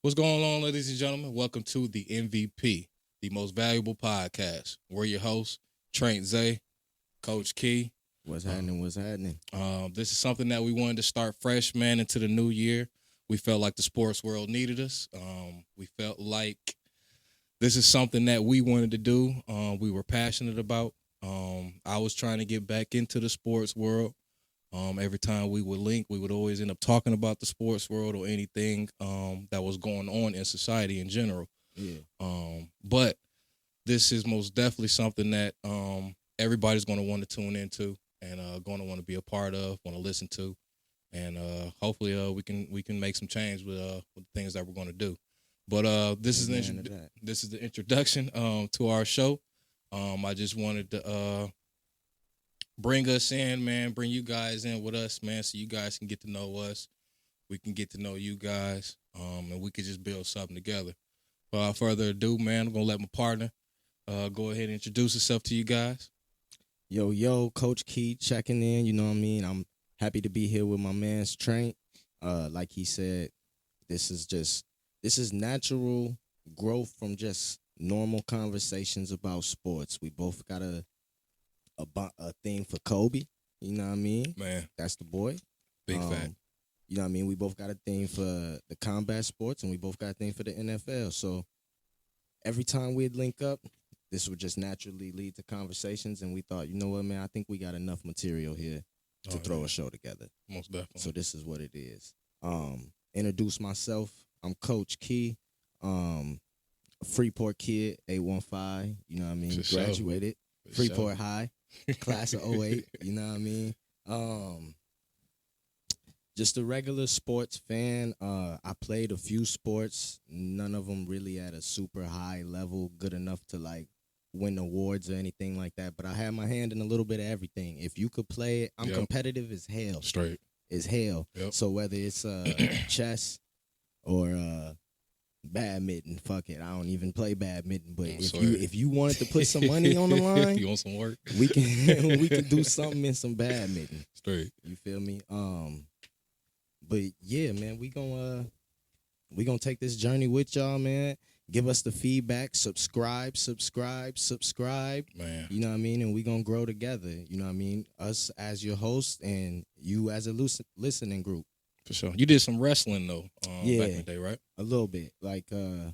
What's going on, ladies and gentlemen? Welcome to the MVP, the most valuable podcast. We're your hosts, TrainT Zay, Coach Key. What's happening? What's happening? This is something that we wanted to start fresh, man, into the new year. We felt like the sports world needed us. We felt like this is something that we wanted to do. We were passionate about. I was trying to get back into the sports world. Every time we would link, we would always end up talking about the sports world or anything that was going on in society in general. Yeah. But this is most definitely something that everybody's going to want to tune into and going to want to be a part of, want to listen to, and hopefully we can make some change with the things that we're going to do. But this is the introduction to our show. I just wanted to bring us in, man, bring you guys in with us, man, so you guys can get to know us. We can get to know you guys, and we can just build something together. Without further ado, man, I'm going to let my partner go ahead and introduce herself to you guys. Yo, Coach Key checking in, you know what I mean? I'm happy to be here with my man's TrainT. Like he said, this is natural growth from just normal conversations about sports. We both got a thing for Kobe, you know what I mean? Man. That's the boy. Big fact. You know what I mean? We both got a thing for the combat sports, and we both got a thing for the NFL. So every time we'd link up, this would just naturally lead to conversations, and we thought, you know what, man, I think we got enough material here to throw a show together. Most definitely. So this is what it is. Introduce myself. I'm Coach Key. Freeport kid, 815, you know what I mean? Graduated. Freeport High, class of 08, you know what I mean? Just a regular sports fan. I played a few sports, none of them really at a super high level, good enough to like win awards or anything like that. But I had my hand in a little bit of everything. If you could play it, I'm competitive as hell. Straight. As hell. Yep. So whether it's chess or badminton, fuck it. I don't even play badminton, but if you wanted to put some money on the line, you want some work? We can do something in some badminton. Straight. You feel me? But yeah, man, we gonna take this journey with y'all, man. Give us the feedback. Subscribe. Man. You know what I mean? And we gonna grow together. You know what I mean? Us as your host and you as a listening group. For sure. You did some wrestling though, back in the day, right? A little bit, like 2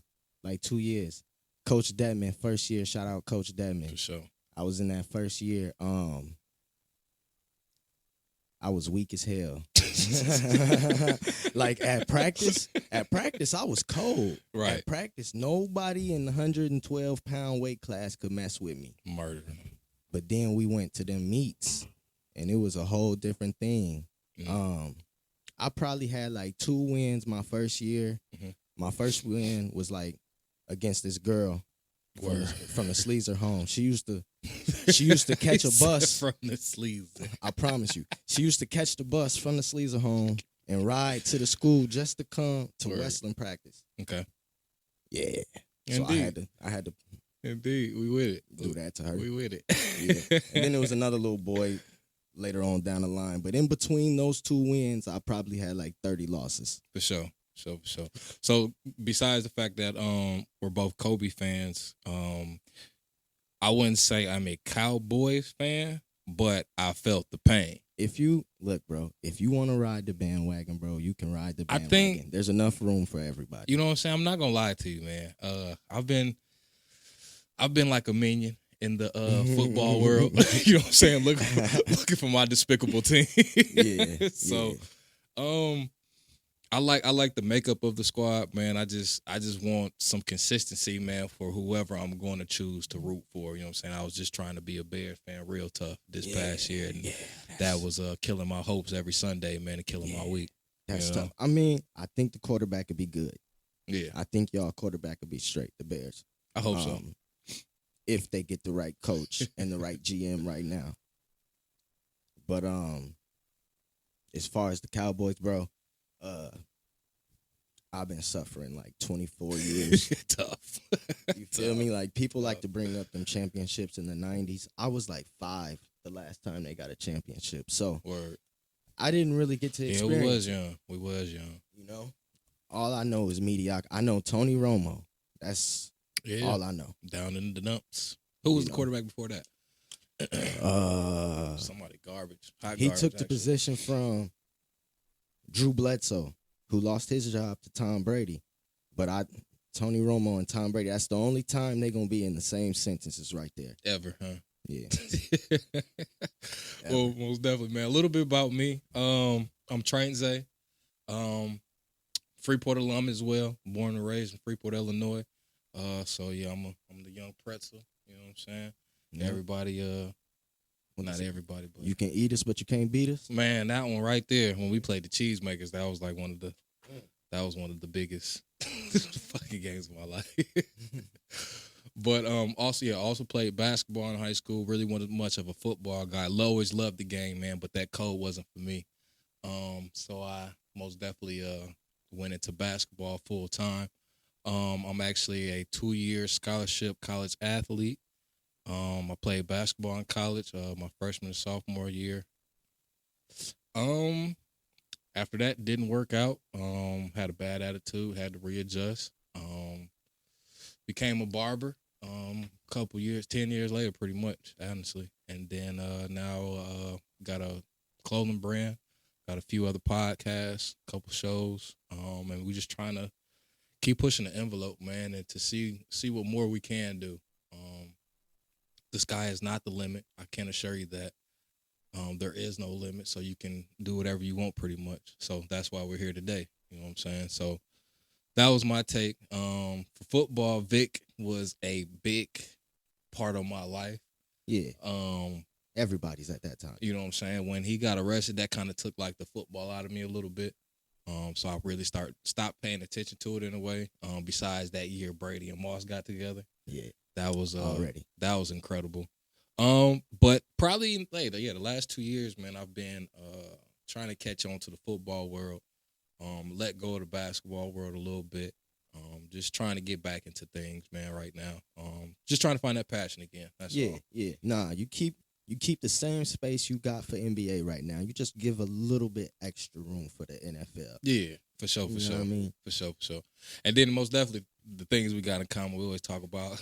years. Coach Dedman, first year. Shout out Coach Dedman. For sure. I was in that first year. I was weak as hell. Like at practice, I was cold. Right. At practice, nobody in the 112-pound weight class could mess with me. Murder. But then we went to them meets, and it was a whole different thing. Mm-hmm. I probably had like 2 wins my first year. Mm-hmm. My first win was like against this girl from the Sleazer home. She used to catch a bus from the Sleazer. I promise you. She used to catch the bus from the Sleazer home and ride to the school just to come to wrestling practice. Okay. Yeah. Indeed. So I had to Indeed, we with it. do that to her. We with it. Yeah. And then there was another little boy later on down the line. But in between those 2 wins, I probably had like 30 losses. For sure. So besides the fact that we're both Kobe fans, I wouldn't say I'm a Cowboys fan, but I felt the pain. If you want to ride the bandwagon, bro, you can ride the bandwagon. I think there's enough room for everybody. You know what I'm saying? I'm not gonna lie to you, man. I've been like a minion in the football world. You know what I'm saying? Looking for my despicable team. Yeah. So, I like the makeup of the squad, man. I just want some consistency, man, for whoever I'm going to choose to root for. You know what I'm saying? I was just trying to be a Bears fan real tough this past year, and that was killing my hopes every Sunday, man, and killing my week. That's tough. I mean, I think the quarterback could be good. Yeah. I think y'all quarterback could be straight, the Bears. I hope so. If they get the right coach and the right GM right now. But as far as the Cowboys, bro, I've been suffering like 24 years. Tough. You feel me? Like people like to bring up them championships in the 90s. I was like 5 the last time they got a championship. So Word. I didn't really get to experience. We was young. You know? All I know is mediocre. I know Tony Romo. That's Yeah, all I know. down in the dumps. Who was You the know. quarterback before that? Uh, Somebody garbage. Hot he garbage, took the actually. position from Drew Bledsoe, who lost his job to Tom Brady. But Tony Romo and Tom Brady, that's the only time they're going to be in the same sentences right there. Ever, huh? Yeah. Well, most definitely, man. A little bit about me. I'm TrainT Zay. Freeport alum as well. Born and raised in Freeport, Illinois. So yeah, I'm the young pretzel. You know what I'm saying? Yeah. Everybody, not everybody, but you can eat us, but you can't beat us. man, that one right there. When we played the Cheesemakers, that was like one of the biggest fucking games of my life. But also played basketball in high school. Really wasn't much of a football guy. Always loved the game, man, but that code wasn't for me. So I most definitely went into basketball full time. I'm actually a 2-year scholarship college athlete. I played basketball in college, my freshman and sophomore year. After that, didn't work out. Had a bad attitude, had to readjust. Became a barber. Couple years, 10 years later, pretty much, honestly. And then now got a clothing brand, got a few other podcasts, couple shows, and we just trying to keep pushing the envelope, man, and to see what more we can do. The sky is not the limit. I can assure you that. There is no limit, so you can do whatever you want pretty much. So that's why we're here today. You know what I'm saying? So that was my take. For football, Vic was a big part of my life. Yeah. Everybody's at that time. You know what I'm saying? When he got arrested, that kind of took like the football out of me a little bit. So I really stopped paying attention to it in a way. Besides that year Brady and Moss got together. Yeah. That was already. That was incredible. But probably later, the last 2 years, man, I've been trying to catch on to the football world. Let go of the basketball world a little bit. Just trying to get back into things, man, right now. Just trying to find that passion again. That's all. Yeah. Nah, you keep the same space you got for NBA right now. You just give a little bit extra room for the NFL. Yeah, for sure. You know what I mean? For sure. And then most definitely the things we got in common. We always talk about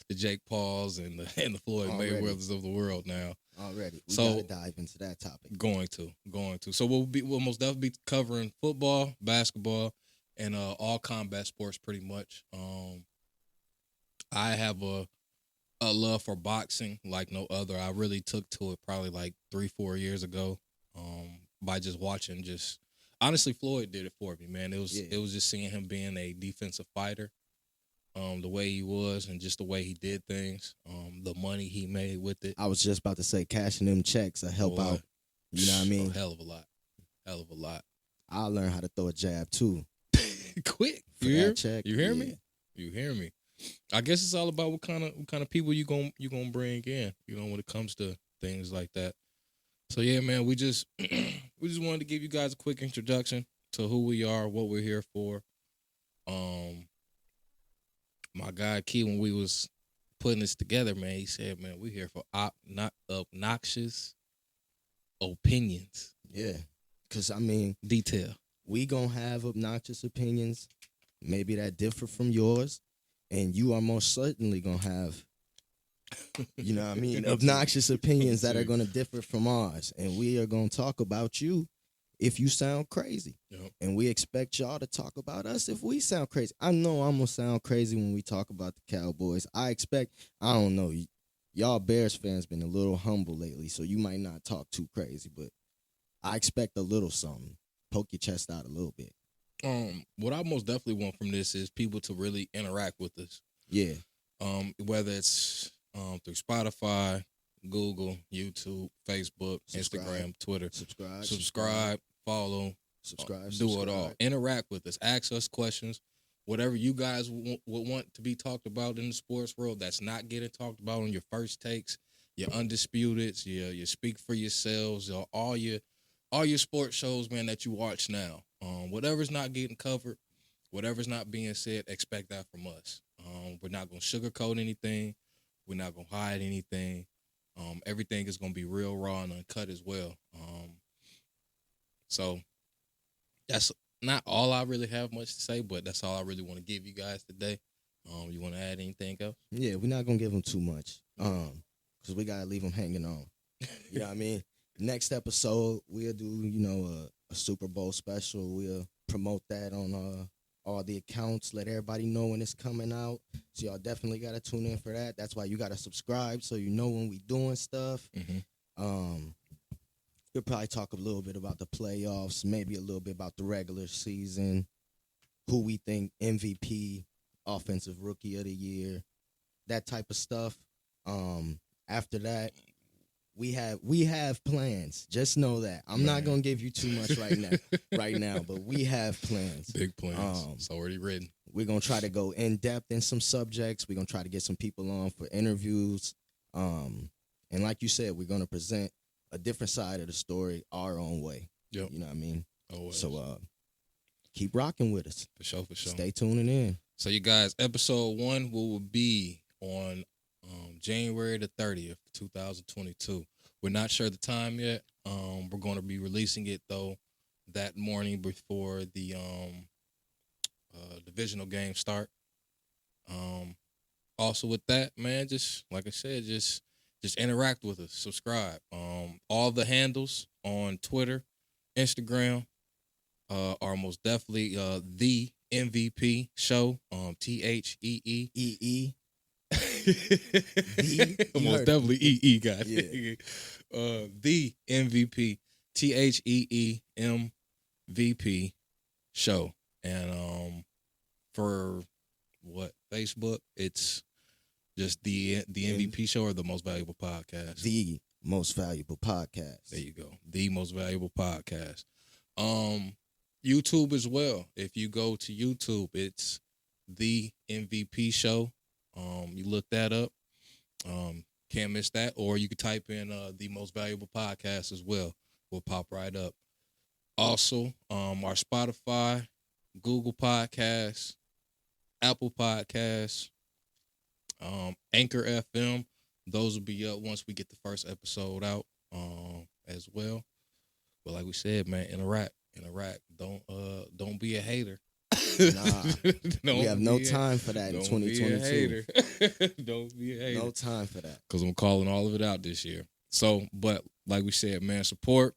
the Jake Pauls and the Floyd Mayweathers of the world now. Already. We So gotta dive into that topic. Going to. So we'll most definitely be covering football, basketball, and all combat sports pretty much. I have a love for boxing like no other. I really took to it probably like 3-4 years ago. By just watching, honestly, Floyd did it for me, man. It was just seeing him being a defensive fighter, the way he was, and just the way he did things, the money he made with it. I was just about to say, cashing them checks will help out. You know what I mean? A hell of a lot. I learned how to throw a jab too. Quick, For you hear? that check, You hear yeah. me? You hear me? I guess it's all about what kind of people you gonna bring in. You know, when it comes to things like that. So yeah, man, we just wanted to give you guys a quick introduction to who we are, what we're here for. My guy Key, when we was putting this together, man, he said, "Man, we're here for not obnoxious opinions." Yeah. Because, I mean, Detail. we going to have obnoxious opinions, maybe that differ from yours, and you are most certainly going to have, you know what I mean, obnoxious opinions that are going to differ from ours. And we are going to talk about you if you sound crazy. Yep. And we expect y'all to talk about us if we sound crazy. I know I'm going to sound crazy when we talk about the Cowboys. I don't know, y'all Bears fans been a little humble lately, so you might not talk too crazy, but I expect a little something. Poke your chest out a little bit. What I most definitely want from this is people to really interact with us. Yeah. Whether it's through Spotify, Google, YouTube, Facebook, Instagram, Twitter. Subscribe, follow, do it all. Interact with us. Ask us questions. Whatever you guys would want to be talked about in the sports world that's not getting talked about on your first takes, your Undisputeds, your Speak for Yourselves, or all your sports shows, man, that you watch now. Whatever's not getting covered, whatever's not being said, expect that from us. We're not going to sugarcoat anything. We're not going to hide anything. Everything is going to be real, raw, and uncut as well. So that's not all I really have much to say, but that's all I really want to give you guys today. You want to add anything else? Yeah, we're not gonna give them too much, because we gotta leave them hanging on. You know what I mean? Next episode, we'll do, a Super Bowl special. We'll promote that on all the accounts. Let everybody know when it's coming out. So y'all definitely gotta tune in for that. That's why you gotta subscribe so you know when we doing stuff. We'll probably talk a little bit about the playoffs, maybe a little bit about the regular season, who we think MVP, offensive rookie of the year, that type of stuff. After that, we have plans. Just know that. I'm not gonna give you too much right now, but we have plans. Big plans. It's already written. We're gonna try to go in depth in some subjects. We're gonna try to get some people on for interviews. And like you said, we're gonna present a different side of the story our own way. Yep. You know what I mean? Always. So keep rocking with us. For sure. Stay tuning in. So you guys, episode 1 will be on January the 30th, 2022. We're not sure the time yet. We're going to be releasing it, though, that morning before the divisional game start. Also with that, man, just like I said, just interact with us. Subscribe. All the handles on Twitter, Instagram are most definitely the MVP show. TheEE. Most definitely EE guys. Yeah. The MVP. TheEE show. And for what? Facebook, it's just the MVP show or the most valuable podcast. The most valuable podcast. There you go. The most valuable podcast. YouTube as well. If you go to YouTube, it's the MVP show. You look that up. Can't miss that. Or you could type in the most valuable podcast as well. Will pop right up. Also, our Spotify, Google Podcasts, Apple Podcasts, Anchor FM. Those will be up once we get the first episode out as well. But like we said, man, interact. Don't be a hater. Nah, we have no time for that in 2022. Don't be a hater. No time for that. Because I'm calling all of it out this year. So, but like we said, man, support.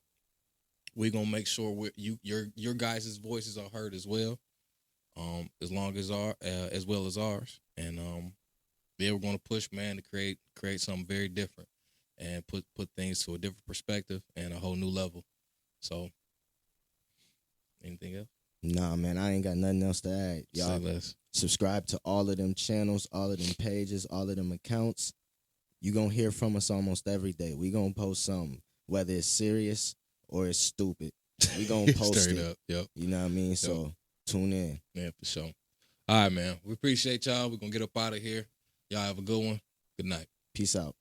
We're gonna make sure your guys' voices are heard as well, as well as ours. And we're gonna push, man, to create something very different and put things to a different perspective and a whole new level. So, anything else? Nah, man, I ain't got nothing else to add. Y'all subscribe to all of them channels, all of them pages, all of them accounts. You gonna hear from us almost every day. We gonna post something, whether it's serious or it's stupid. We gonna post Straight it. up, yep. You know what I mean? Yep. So tune in. Yeah, for sure. All right, man. We appreciate y'all. We're gonna get up out of here. Y'all have a good one. Good night. Peace out.